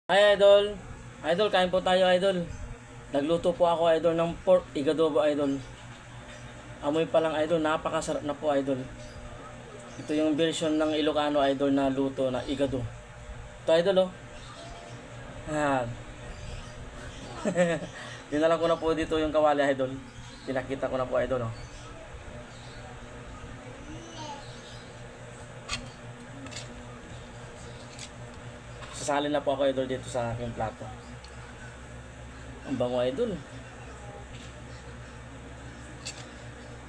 Hi idol. Idol, kain po tayo idol. Nagluto po ako idol ng pork igadobo idol. Amoy pa lang idol, napakasarap na po idol. Ito yung version ng Ilocano idol na luto na igado. Ito idol oh. Yan. Dinala ko na po dito yung kawali idol. Pinakita ko na po idol oh. Sasali na po ako idol dito sa aking plato. Ang bango idol.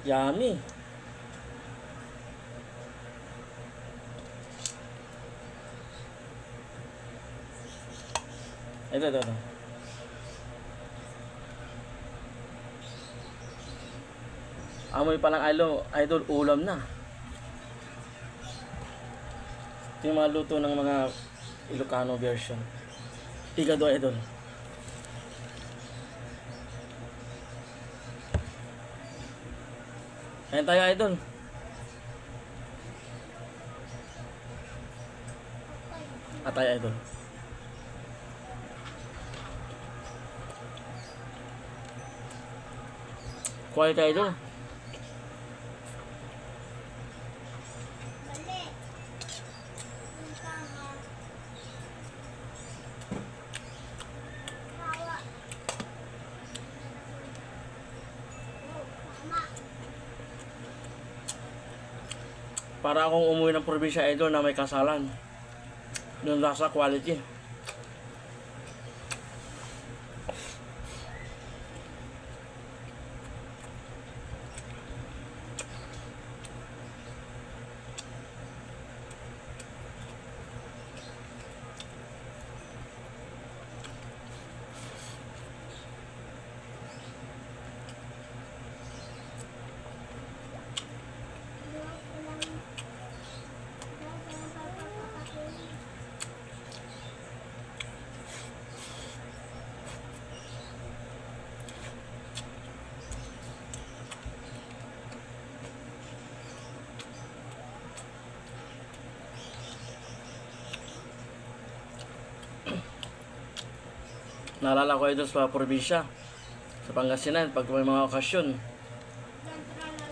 Yummy. Ito. Amoy pa lang idol, ulam na. Ito yung mga luto ng mga Ilocano version. Igado idol. Ayan tayo idol. Tayo idol. Quiet idol. Para akong umuwi ng probinsya idol na may kasalan. Yung lasa quality. Naalala ko idol sa probinsya, sa Pangasinan, pag may mga okasyon.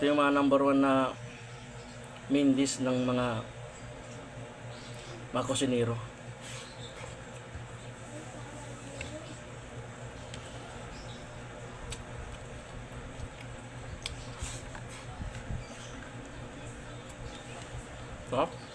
Ito yung mga number 1 na main dish ng mga kusinero. Sarap.